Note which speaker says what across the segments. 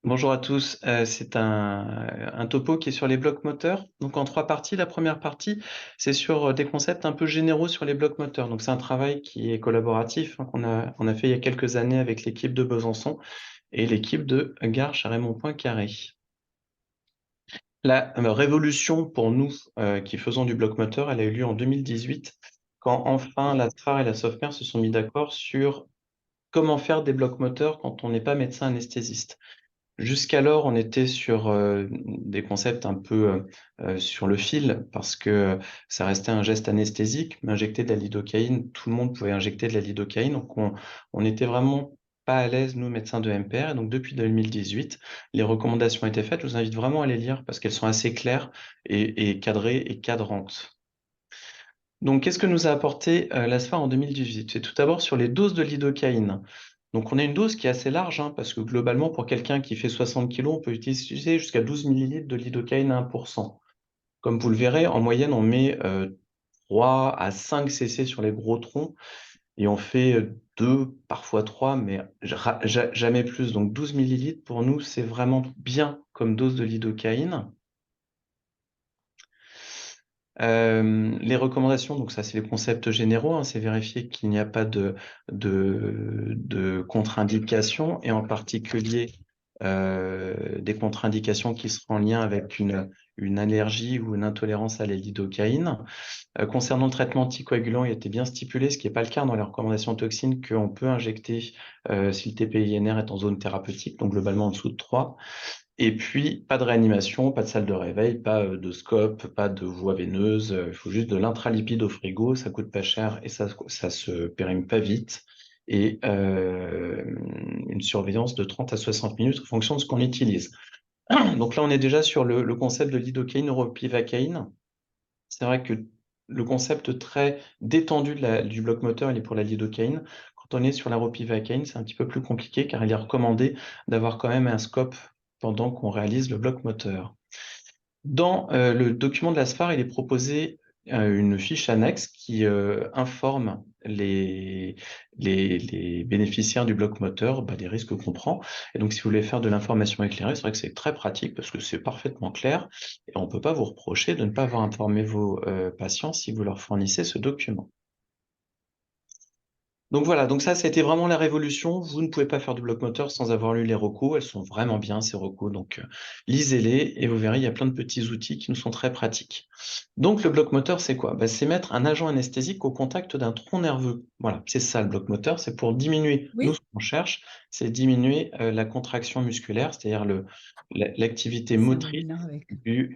Speaker 1: Bonjour à tous. C'est un topo qui est sur les blocs moteurs. Donc en trois parties. La première partie, c'est sur des concepts un peu généraux sur les blocs moteurs. Donc c'est un travail qui est collaboratif, hein, qu'on a fait il y a quelques années avec l'équipe de Besançon et l'équipe de Garches à Raymond-Poincaré. La révolution pour nous qui faisons du bloc moteur, elle a eu lieu en 2018, quand enfin la SFAR et la SOFMER se sont mis d'accord sur comment faire des blocs moteurs quand on n'est pas médecin anesthésiste. Jusqu'alors, on était sur des concepts un peu sur le fil, parce que ça restait un geste anesthésique, mais injecter de la lidocaïne, tout le monde pouvait injecter de la lidocaïne, donc on était vraiment pas à l'aise, nous, médecins de MPR, et donc depuis 2018, les recommandations ont été faites. Je vous invite vraiment à les lire, parce qu'elles sont assez claires et cadrées et cadrantes. Donc, qu'est-ce que nous a apporté l'ASFA en 2018? C'est tout d'abord sur les doses de lidocaïne. Donc, on a une dose qui est assez large, hein, parce que globalement, pour quelqu'un qui fait 60 kg, on peut utiliser jusqu'à 12 millilitres de lidocaïne à 1%. Comme vous le verrez, en moyenne, on met 3 à 5 cc sur les gros troncs et on fait 2, parfois 3, mais jamais plus. Donc, 12 millilitres, pour nous, c'est vraiment bien comme dose de lidocaïne. Les recommandations, donc ça c'est les concepts généraux, hein, c'est vérifier qu'il n'y a pas de contre-indications et en particulier des contre-indications qui seraient en lien avec une allergie ou une intolérance à la lidocaïne. Concernant le traitement anticoagulant, il était bien stipulé, ce qui n'est pas le cas dans les recommandations toxines, qu'on peut injecter si le TPINR est en zone thérapeutique, donc globalement en dessous de 3. Et puis, pas de réanimation, pas de salle de réveil, pas de scope, pas de voie veineuse. Il faut juste de l'intralipide au frigo, ça coûte pas cher et ça se périme pas vite. Et une surveillance de 30 à 60 minutes en fonction de ce qu'on utilise. Donc là, on est déjà sur le concept de lidocaïne, ropivacaïne. C'est vrai que le concept très détendu du bloc moteur, il est pour la lidocaïne. Quand on est sur la ropivacaïne, c'est un petit peu plus compliqué car il est recommandé d'avoir quand même un scope pendant qu'on réalise le bloc moteur. Dans le document de la SFAR, il est proposé une fiche annexe qui informe les bénéficiaires du bloc moteur des risques qu'on prend. Et donc, si vous voulez faire de l'information éclairée, c'est vrai que c'est très pratique parce que c'est parfaitement clair et on ne peut pas vous reprocher de ne pas avoir informé vos patients si vous leur fournissez ce document. Donc voilà, donc ça, c'était vraiment la révolution. Vous ne pouvez pas faire de bloc moteur sans avoir lu les recos. Elles sont vraiment bien, ces recos. Donc, lisez-les et vous verrez, il y a plein de petits outils qui nous sont très pratiques. Donc, le bloc moteur, c'est quoi? C'est mettre un agent anesthésique au contact d'un tronc nerveux. Voilà, c'est ça le bloc moteur. C'est pour diminuer, nous,
Speaker 2: Oui,
Speaker 1: ce qu'on cherche, c'est diminuer la contraction musculaire, c'est-à-dire l'activité
Speaker 2: ça va
Speaker 1: motrice
Speaker 2: bien avec.
Speaker 1: du,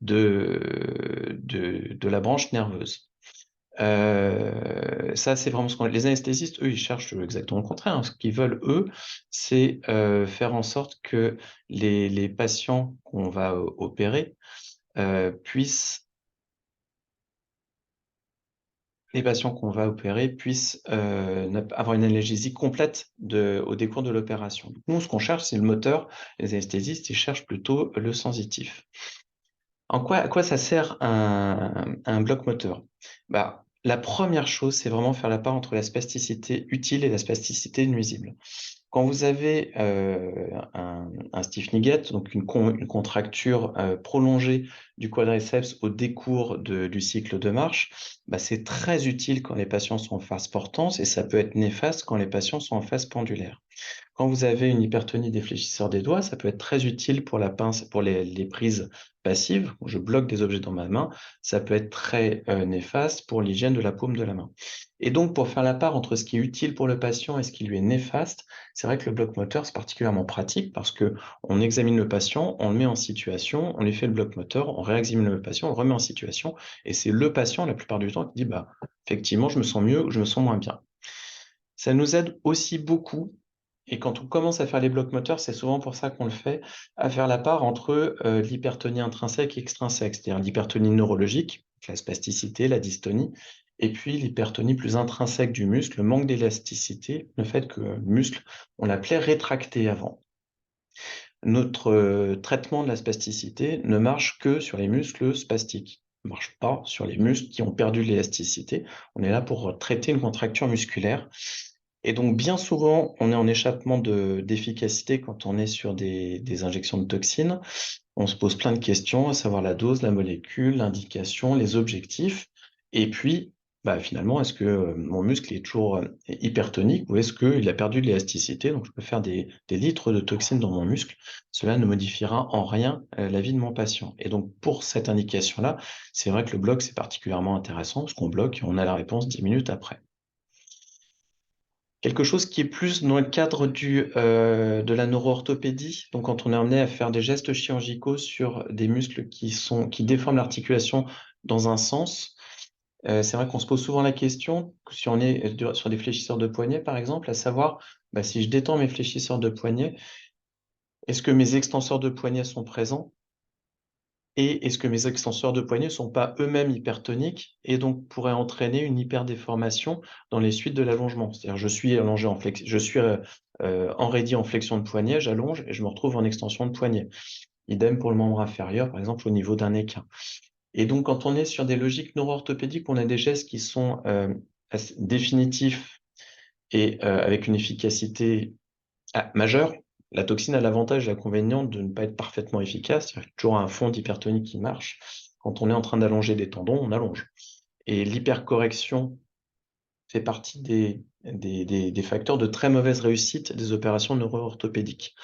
Speaker 1: de la branche nerveuse. Ça, c'est vraiment ce qu'on... Les anesthésistes, eux, ils cherchent exactement le contraire, hein. Ce qu'ils veulent, eux, c'est faire en sorte que les patients qu'on va opérer puissent... Les patients qu'on va opérer puissent avoir une analgésie complète au décours de l'opération. Nous, ce qu'on cherche, c'est le moteur. Les anesthésistes, ils cherchent plutôt le sensitif. À quoi ça sert un bloc moteur? La première chose, c'est vraiment faire la part entre la spasticité utile et la spasticité nuisible. Quand vous avez un stiff nigget, donc une contracture prolongée du quadriceps au décours du cycle de marche, c'est très utile quand les patients sont en phase portance et ça peut être néfaste quand les patients sont en phase pendulaire. Quand vous avez une hypertonie des fléchisseurs des doigts, ça peut être très utile pour la pince, pour les prises passives, où je bloque des objets dans ma main. Ça peut être très néfaste pour l'hygiène de la paume de la main. Et donc, pour faire la part entre ce qui est utile pour le patient et ce qui lui est néfaste, c'est vrai que le bloc moteur, c'est particulièrement pratique parce que on examine le patient, on le met en situation, on lui fait le bloc moteur, on réexamine le patient, on le remet en situation, et c'est le patient, la plupart du temps, qui dit, effectivement, je me sens mieux ou je me sens moins bien. Ça nous aide aussi beaucoup, et quand on commence à faire les blocs moteurs, c'est souvent pour ça qu'on le fait, à faire la part entre l'hypertonie intrinsèque et extrinsèque, c'est-à-dire l'hypertonie neurologique, la spasticité, la dystonie, et puis l'hypertonie plus intrinsèque du muscle, le manque d'élasticité, le fait que le muscle, on l'appelait rétracté avant. Notre traitement de la spasticité ne marche que sur les muscles spastiques. Il ne marche pas sur les muscles qui ont perdu de l'élasticité. On est là pour traiter une contracture musculaire. Et donc, bien souvent, on est en échappement d'efficacité quand on est sur des injections de toxines. On se pose plein de questions, à savoir la dose, la molécule, l'indication, les objectifs. Et puis, bah, finalement, est-ce que mon muscle est toujours hypertonique ou est-ce qu'il a perdu de l'élasticité? Donc, je peux faire des litres de toxines dans mon muscle. Cela ne modifiera en rien la vie de mon patient. Et donc, pour cette indication-là, c'est vrai que le bloc, c'est particulièrement intéressant parce qu'on bloque et on a la réponse 10 minutes après. Quelque chose qui est plus dans le cadre de la neuroorthopédie, donc quand on est amené à faire des gestes chirurgicaux sur des muscles qui déforment l'articulation dans un sens, c'est vrai qu'on se pose souvent la question, si on est sur des fléchisseurs de poignet par exemple, à savoir, bah, si je détends mes fléchisseurs de poignet, est-ce que mes extenseurs de poignet sont présents? Et est-ce que mes extenseurs de poignet ne sont pas eux-mêmes hypertoniques et donc pourraient entraîner une hyperdéformation dans les suites de l'allongement? C'est-à-dire, je suis allongé je suis enraidi en flexion de poignet, j'allonge et je me retrouve en extension de poignet. Idem pour le membre inférieur, par exemple, au niveau d'un équin. Et donc, quand on est sur des logiques neuro-orthopédiques, on a des gestes qui sont définitifs et avec une efficacité majeure. La toxine a l'avantage et l'inconvénient de ne pas être parfaitement efficace. Il y a toujours un fond d'hypertonie qui marche. Quand on est en train d'allonger des tendons, on allonge. Et l'hypercorrection fait partie des facteurs de très mauvaise réussite des opérations neuro-orthopédiques.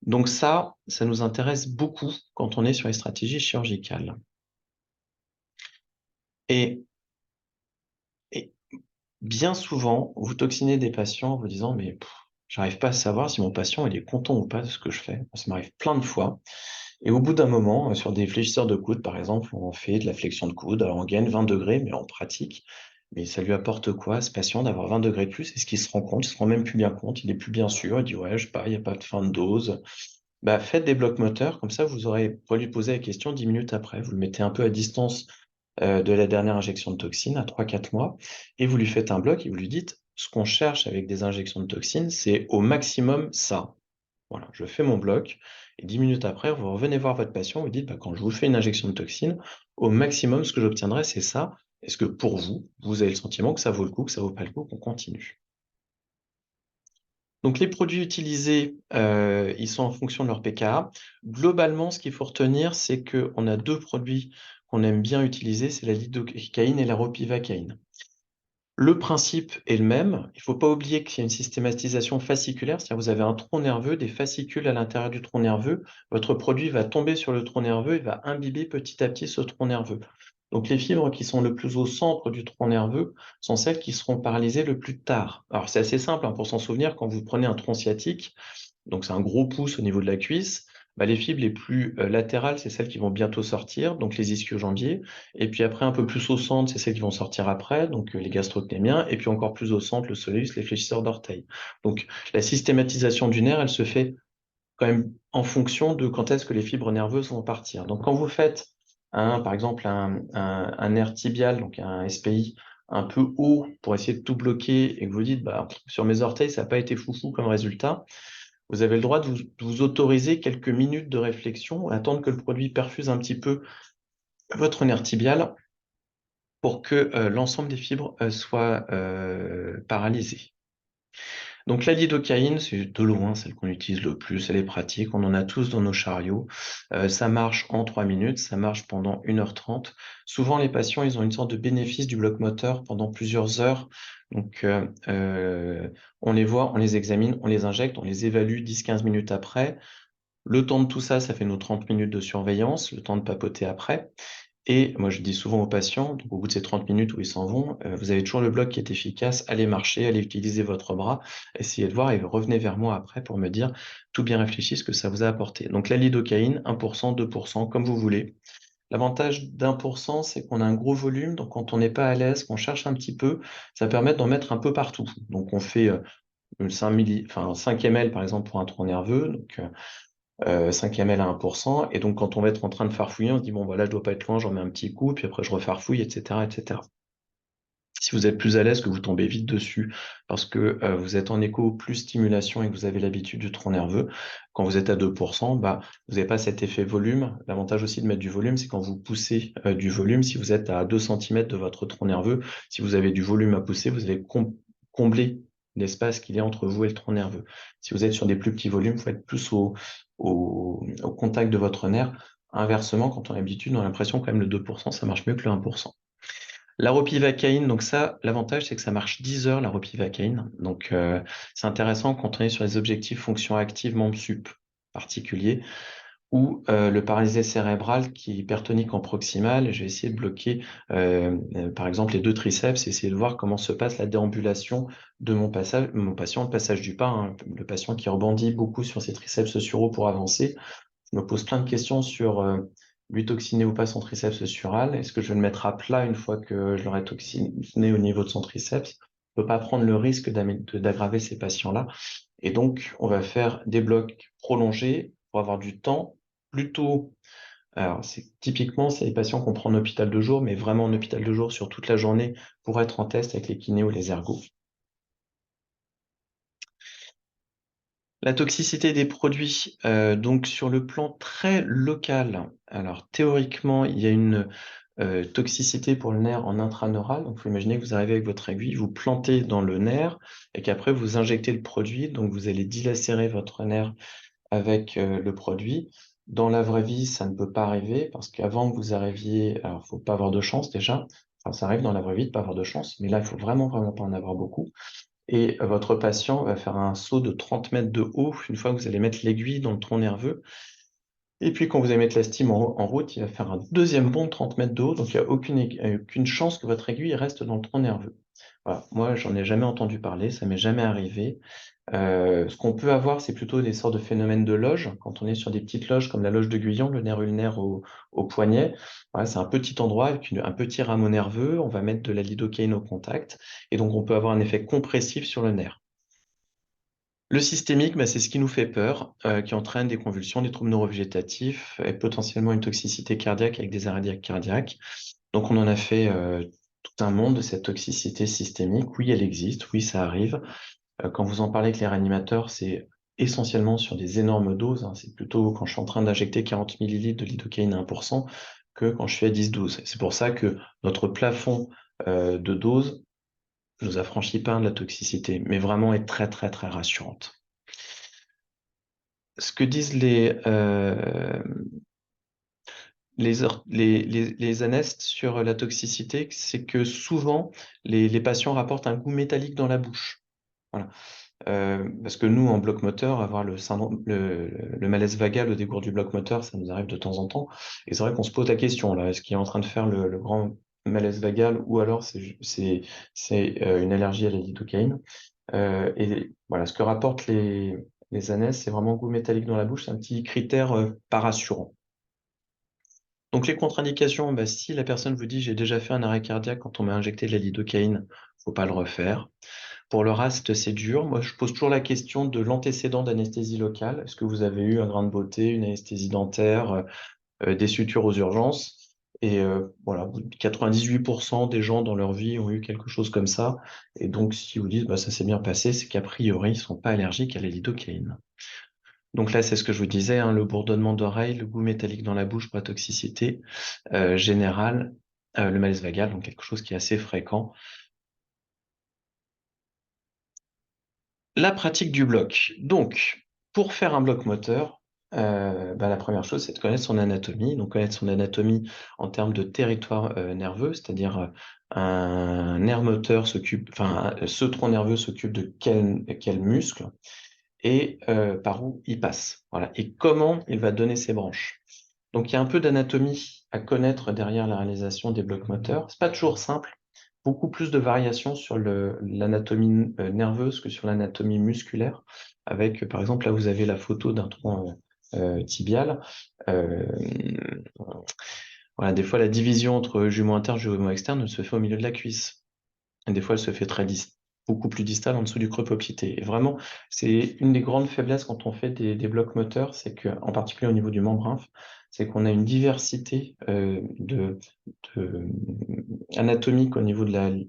Speaker 1: Donc ça nous intéresse beaucoup quand on est sur les stratégies chirurgicales. Et, et bien souvent, vous toxinez des patients en vous disant, mais j'arrive pas à savoir si mon patient il est content ou pas de ce que je fais. Ça m'arrive plein de fois. Et au bout d'un moment, sur des fléchisseurs de coude, par exemple, on fait de la flexion de coude, alors on gagne 20 degrés, mais en pratique, mais ça lui apporte quoi à ce patient d'avoir 20 degrés de plus? Est-ce qu'il se rend compte? Il se rend même plus bien compte, il est plus bien sûr, il dit ouais, je sais pas, il n'y a pas de fin de dose. Bah, faites des blocs moteurs, comme ça vous aurez pour lui poser la question 10 minutes après. Vous le mettez un peu à distance de la dernière injection de toxine à 3-4 mois, et vous lui faites un bloc et vous lui dites, ce qu'on cherche avec des injections de toxine, c'est au maximum ça. Voilà, je fais mon bloc et 10 minutes après, vous revenez voir votre patient, vous dites, bah, quand je vous fais une injection de toxine, au maximum, ce que j'obtiendrai, c'est ça. Est-ce que pour vous, vous avez le sentiment que ça vaut le coup, que ça vaut pas le coup, qu'on continue? Donc les produits utilisés, ils sont en fonction de leur pKa. Globalement, ce qu'il faut retenir, c'est qu'on a 2 produits qu'on aime bien utiliser, c'est la lidocaïne et la ropivacaïne. Le principe est le même. Il ne faut pas oublier qu'il y a une systématisation fasciculaire, c'est-à-dire vous avez un tronc nerveux, des fascicules à l'intérieur du tronc nerveux. Votre produit va tomber sur le tronc nerveux et va imbiber petit à petit ce tronc nerveux. Donc les fibres qui sont le plus au centre du tronc nerveux sont celles qui seront paralysées le plus tard. Alors c'est assez simple pour s'en souvenir, quand vous prenez un tronc sciatique, donc c'est un gros pouce au niveau de la cuisse, bah, les fibres les plus latérales, c'est celles qui vont bientôt sortir, donc les ischio-jambiers. Et puis après, un peu plus au centre, c'est celles qui vont sortir après, donc les gastrocnémiens. Et puis encore plus au centre, le soleus, les fléchisseurs d'orteils. Donc la systématisation du nerf, elle se fait quand même en fonction de quand est-ce que les fibres nerveuses vont partir. Donc quand vous faites, par exemple, un nerf tibial, donc un SPI, un peu haut pour essayer de tout bloquer et que vous dites, bah, sur mes orteils, ça n'a pas été foufou comme résultat, vous avez le droit de vous autoriser quelques minutes de réflexion, attendre que le produit perfuse un petit peu votre nerf tibial pour que l'ensemble des fibres soient paralysées. Donc la lidocaïne, c'est de loin celle qu'on utilise le plus, elle est pratique, on en a tous dans nos chariots. Ça marche en 3 minutes, ça marche pendant 1h30. Souvent les patients, ils ont une sorte de bénéfice du bloc moteur pendant plusieurs heures. Donc on les voit, on les examine, on les injecte, on les évalue 10-15 minutes après. Le temps de tout ça, ça fait nos 30 minutes de surveillance, le temps de papoter après. Et moi, je dis souvent aux patients, donc au bout de ces 30 minutes où ils s'en vont, vous avez toujours le bloc qui est efficace, allez marcher, allez utiliser votre bras, essayez de voir et revenez vers moi après pour me dire tout bien réfléchi ce que ça vous a apporté. Donc la lidocaïne, 1%, 2%, comme vous voulez. L'avantage d'1%, c'est qu'on a un gros volume, donc quand on n'est pas à l'aise, qu'on cherche un petit peu, ça permet d'en mettre un peu partout. Donc on fait 5 ml par exemple pour un tronc nerveux, donc 5 ml à 1%. Et donc, quand on va être en train de farfouiller, on se dit, bon, voilà, je dois pas être loin, j'en mets un petit coup, puis après, je refarfouille, etc., etc. Si vous êtes plus à l'aise, que vous tombez vite dessus, parce que vous êtes en écho plus stimulation et que vous avez l'habitude du tronc nerveux, quand vous êtes à 2%, bah, vous n'avez pas cet effet volume. L'avantage aussi de mettre du volume, c'est quand vous poussez du volume, si vous êtes à 2 cm de votre tronc nerveux, si vous avez du volume à pousser, vous allez combler l'espace qu'il y a entre vous et le tronc nerveux. Si vous êtes sur des plus petits volumes, il faut être plus au contact de votre nerf. Inversement, quand on a l'habitude, on a l'impression quand même le 2%, ça marche mieux que le 1%. La ropivacaïne, donc ça, l'avantage, c'est que ça marche 10 heures, la ropivacaïne. Donc, c'est intéressant quand on est sur les objectifs fonction active membre sup particuliers ou le paralysé cérébral qui est hypertonique en proximal. Je vais essayer de bloquer, par exemple, les deux triceps et essayer de voir comment se passe la déambulation de mon patient, le passage du pas, hein, le patient qui rebondit beaucoup sur ses triceps suraux pour avancer. Je me pose plein de questions sur lui toxiner ou pas son triceps sural. Est-ce que je vais le mettre à plat une fois que je l'aurai toxiné au niveau de son triceps? On ne peut pas prendre le risque d'aggraver ces patients-là. Et donc, on va faire des blocs prolongés pour avoir du temps plutôt. Alors, typiquement, c'est les patients qu'on prend en hôpital de jour, mais vraiment en hôpital de jour sur toute la journée pour être en test avec les kinés ou les ergos. La toxicité des produits, donc sur le plan très local, alors théoriquement, il y a une toxicité pour le nerf en intraneural. Donc, il faut imaginer que vous arrivez avec votre aiguille, vous plantez dans le nerf et qu'après, vous injectez le produit. Donc, vous allez dilacérer votre nerf avec le produit. Dans la vraie vie, ça ne peut pas arriver parce qu'avant que vous arriviez, alors, il ne faut pas avoir de chance déjà. Enfin, ça arrive dans la vraie vie de ne pas avoir de chance, mais là, il faut vraiment, vraiment pas en avoir beaucoup. Et votre patient va faire un saut de 30 mètres de haut une fois que vous allez mettre l'aiguille dans le tronc nerveux. Et puis, quand vous allez mettre la stime en route, il va faire un deuxième bond de 30 mètres de haut. Donc, il n'y a aucune chance que votre aiguille reste dans le tronc nerveux. Voilà. Moi, j'en ai jamais entendu parler, ça m'est jamais arrivé. Ce qu'on peut avoir, c'est plutôt des sortes de phénomènes de loge. Quand on est sur des petites loges comme la loge de Guyon, le nerf ulnaire au poignet, voilà, c'est un petit endroit avec un petit rameau nerveux. On va mettre de la lidocaïne au contact. Et donc, on peut avoir un effet compressif sur le nerf. Le systémique, bah, c'est ce qui nous fait peur, qui entraîne des convulsions, des troubles neurovégétatifs et potentiellement une toxicité cardiaque avec des arrêts cardiaques. Donc, on en a fait tout un monde de cette toxicité systémique. Oui, elle existe. Oui, ça arrive. Quand vous en parlez avec les réanimateurs, c'est essentiellement sur des énormes doses, hein. C'est plutôt quand je suis en train d'injecter 40 millilitres de lidocaïne à 1% que quand je suis à 10-12. C'est pour ça que notre plafond de dose nous affranchit pas de la toxicité, mais vraiment est très, très, très rassurante. Ce que disent les anestes sur la toxicité, c'est que souvent, les patients rapportent un goût métallique dans la bouche. Voilà. Parce que nous, en bloc moteur, avoir le malaise vagal au décours du bloc moteur, ça nous arrive de temps en temps. Et c'est vrai qu'on se pose la question, là, est-ce qu'il est en train de faire le grand malaise vagal ou alors c'est une allergie à la lidocaïne? Et voilà, ce que rapportent les anestes, c'est vraiment goût métallique dans la bouche, c'est un petit critère pas rassurant. Donc les contre-indications, bah, si la personne vous dit j'ai déjà fait un arrêt cardiaque quand on m'a injecté de la lidocaïne, faut pas le refaire. Pour le reste, c'est dur. Moi, je pose toujours la question de l'antécédent d'anesthésie locale. Est-ce que vous avez eu un grain de beauté, une anesthésie dentaire, des sutures aux urgences? Et voilà, 98% des gens dans leur vie ont eu quelque chose comme ça. Et donc, si vous dites bah, ça s'est bien passé, c'est qu'a priori, ils ne sont pas allergiques à la lidocaïne. Donc là, c'est ce que je vous disais, hein, le bourdonnement d'oreille, le goût métallique dans la bouche pour la toxicité générale, le malaise vagal, donc quelque chose qui est assez fréquent. La pratique du bloc. Donc, pour faire un bloc moteur, bah, la première chose, c'est de connaître son anatomie. Donc, connaître son anatomie en termes de territoire nerveux, c'est-à-dire un nerf moteur s'occupe, enfin, ce tronc nerveux s'occupe de quel muscle et par où il passe. Voilà. Et comment il va donner ses branches. Donc, il y a un peu d'anatomie à connaître derrière la réalisation des blocs moteurs. C'est pas toujours simple. Beaucoup plus de variations sur l'anatomie nerveuse que sur l'anatomie musculaire. Avec, par exemple, là, vous avez la photo d'un tronc tibial. Euh, voilà, des fois, la division entre jumeau interne et jumeau externe elle se fait au milieu de la cuisse. Et des fois, elle se fait beaucoup plus distale en dessous du creux poplité. Et vraiment, c'est une des grandes faiblesses quand on fait des blocs moteurs, c'est que, en particulier au niveau du membre inf, c'est qu'on a une diversité anatomique au niveau de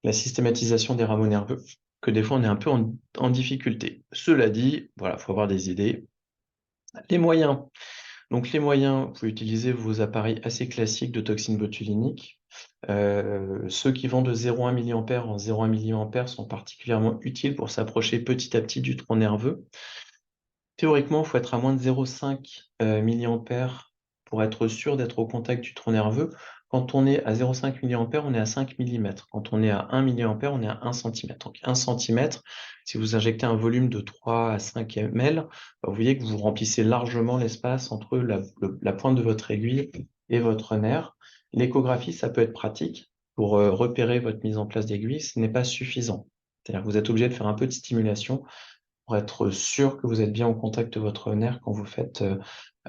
Speaker 1: la systématisation des rameaux nerveux, que des fois on est un peu en difficulté. Cela dit, voilà, faut avoir des idées. Les moyens. Donc les moyens, vous pouvez utiliser vos appareils assez classiques de toxine botulinique. Ceux qui vont de 0 à 1 milliampère en 0 à 1 milliampère sont particulièrement utiles pour s'approcher petit à petit du tronc nerveux. Théoriquement, il faut être à moins de 0,5 milliampères pour être sûr d'être au contact du tronc nerveux. Quand on est à 0,5 milliampères, on est à 5 millimètres. Quand on est à 1 milliampère, on est à 1 centimètre. Donc 1 centimètre, si vous injectez un volume de 3 à 5 ml, vous voyez que vous remplissez largement l'espace entre la pointe de votre aiguille et votre nerf. L'échographie, ça peut être pratique pour repérer votre mise en place d'aiguille. Ce n'est pas suffisant. C'est-à-dire que vous êtes obligé de faire un peu de stimulation pour être sûr que vous êtes bien au contact de votre nerf quand vous faites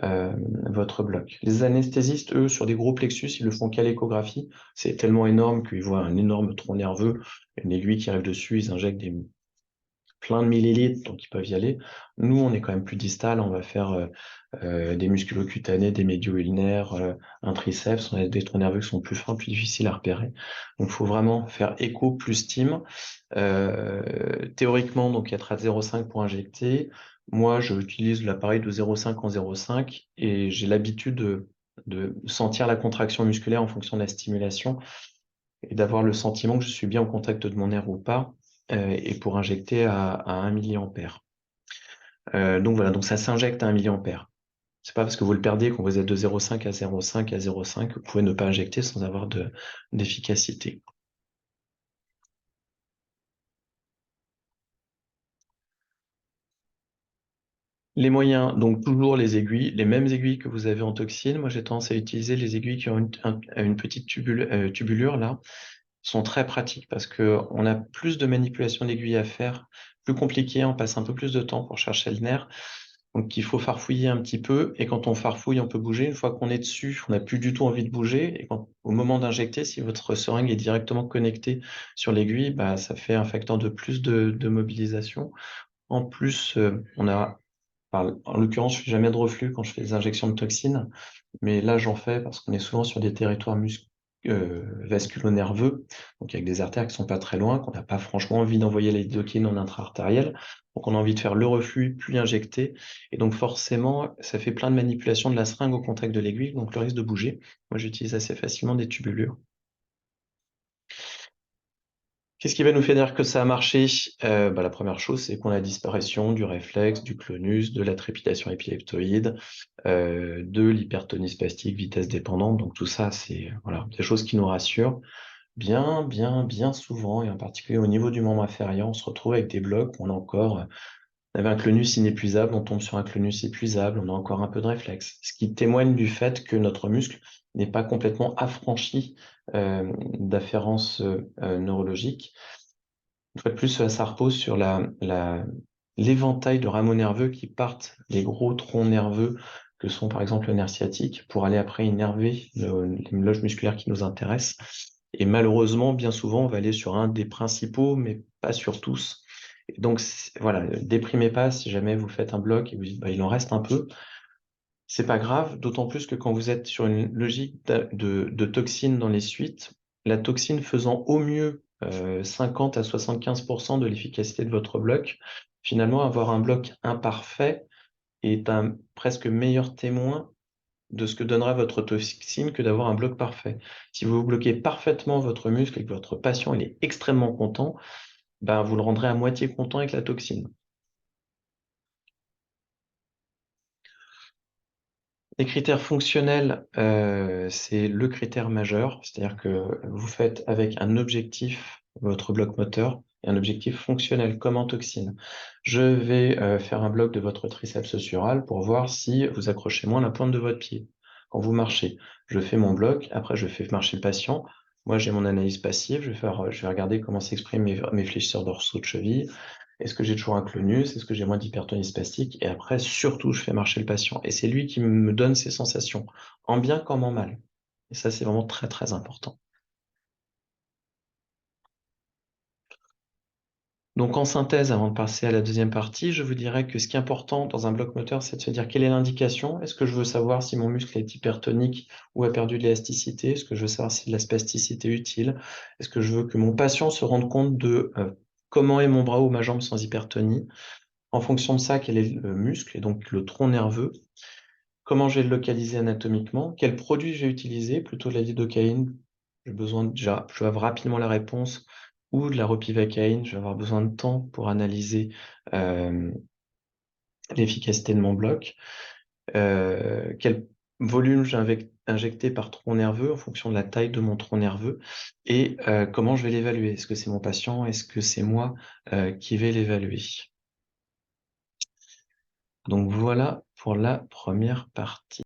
Speaker 1: votre bloc. Les anesthésistes, eux, sur des gros plexus, ils le font qu'à l'échographie. C'est tellement énorme qu'ils voient un énorme tronc nerveux, une aiguille qui arrive dessus, ils injectent plein de millilitres, donc ils peuvent y aller. Nous, on est quand même plus distal, on va faire des musculocutanés, des médio-ulnaires, un triceps, on a des troncs nerveux qui sont plus fins, plus difficiles à repérer. Donc, il faut vraiment faire écho plus stim. Théoriquement, donc être à 0,5 pour injecter. Moi, j'utilise l'appareil de 0,5 en 0,5 et j'ai l'habitude de sentir la contraction musculaire en fonction de la stimulation et d'avoir le sentiment que je suis bien au contact de mon nerf ou pas, et pour injecter à 1 milliampère. Donc voilà, donc ça s'injecte à 1 milliampère. C'est pas parce que vous le perdez quand vous êtes de 0,5 à 0,5 à 0,5 que vous pouvez ne pas injecter sans avoir d'efficacité. Les moyens, donc toujours les aiguilles, les mêmes aiguilles que vous avez en toxine. Moi, j'ai tendance à utiliser les aiguilles qui ont une petite tubulure là, sont très pratiques parce que on a plus de manipulation d'aiguilles à faire, plus compliqué, on passe un peu plus de temps pour chercher le nerf. Donc il faut farfouiller un petit peu et quand on farfouille, on peut bouger. Une fois qu'on est dessus, on n'a plus du tout envie de bouger. Et au moment d'injecter, si votre seringue est directement connectée sur l'aiguille, bah, ça fait un facteur de plus de mobilisation. En plus, en l'occurrence, je fais jamais de reflux quand je fais des injections de toxines, mais là, j'en fais parce qu'on est souvent sur des territoires vasculo-nerveux, donc avec des artères qui sont pas très loin, qu'on n'a pas franchement envie d'envoyer les lidocaine en intra-artériel. Donc, on a envie de faire le reflux, puis injecter. Et donc, forcément, ça fait plein de manipulations de la seringue au contact de l'aiguille, donc le risque de bouger. Moi, j'utilise assez facilement des tubulures. Qu'est-ce qui va nous faire dire que ça a marché? La première chose, c'est qu'on a la disparition du réflexe, du clonus, de la trépitation épileptoïde, de l'hypertonie spastique, vitesse dépendante. Donc tout ça, c'est voilà, des choses qui nous rassurent. Bien souvent, et en particulier au niveau du membre inférieur, on se retrouve avec des blocs où on avait un clonus inépuisable, on tombe sur un clonus épuisable, on a encore un peu de réflexe. Ce qui témoigne du fait que notre muscle n'est pas complètement affranchi d'afférence neurologique. Une fois de plus, ça repose sur l'éventail de rameaux nerveux qui partent des gros troncs nerveux que sont par exemple le nerf sciatique pour aller après innerver les loges musculaires qui nous intéressent. Et malheureusement, bien souvent, on va aller sur un des principaux, mais pas sur tous. Et donc, voilà, déprimez pas si jamais vous faites un bloc et vous dites, bah, il en reste un peu. C'est pas grave, d'autant plus que quand vous êtes sur une logique de toxines dans les suites, la toxine faisant au mieux 50 à 75% de l'efficacité de votre bloc, finalement, avoir un bloc imparfait est un presque meilleur témoin de ce que donnera votre toxine que d'avoir un bloc parfait. Si vous bloquez parfaitement votre muscle et que votre patient il est extrêmement content, ben, vous le rendrez à moitié content avec la toxine. Les critères fonctionnels, c'est le critère majeur, c'est-à-dire que vous faites avec un objectif votre bloc moteur et un objectif fonctionnel comme en toxine. Je vais faire un bloc de votre triceps sural pour voir si vous accrochez moins la pointe de votre pied quand vous marchez. Je fais mon bloc, après je fais marcher le patient. Moi, j'ai mon analyse passive, je vais regarder comment s'expriment mes fléchisseurs dorsaux de cheville. Est-ce que j'ai toujours un clonus? Est-ce que j'ai moins d'hypertonie spastique? Et après, surtout, je fais marcher le patient. Et c'est lui qui me donne ces sensations, en bien comme en mal. Et ça, c'est vraiment très, très important. Donc, en synthèse, avant de passer à la deuxième partie, je vous dirais que ce qui est important dans un bloc moteur, c'est de se dire quelle est l'indication. Est-ce que je veux savoir si mon muscle est hypertonique ou a perdu de l'élasticité? Est-ce que je veux savoir si de la spasticité est utile? Est-ce que je veux que mon patient se rende compte de comment est mon bras ou ma jambe sans hypertonie? En fonction de ça, quel est le muscle et donc le tronc nerveux? comment je vais le localiser anatomiquement, quel produit je vais utiliser, plutôt de la lidocaïne, j'ai besoin déjà je vais avoir rapidement la réponse, ou de la ropivacaïne, je vais avoir besoin de temps pour analyser, hem, l'efficacité de mon bloc. Quel volume je vais injecter par tronc nerveux en fonction de la taille de mon tronc nerveux et comment je vais l'évaluer? Est-ce que c'est mon patient? Est-ce que c'est moi, qui vais l'évaluer? Donc voilà pour la première partie.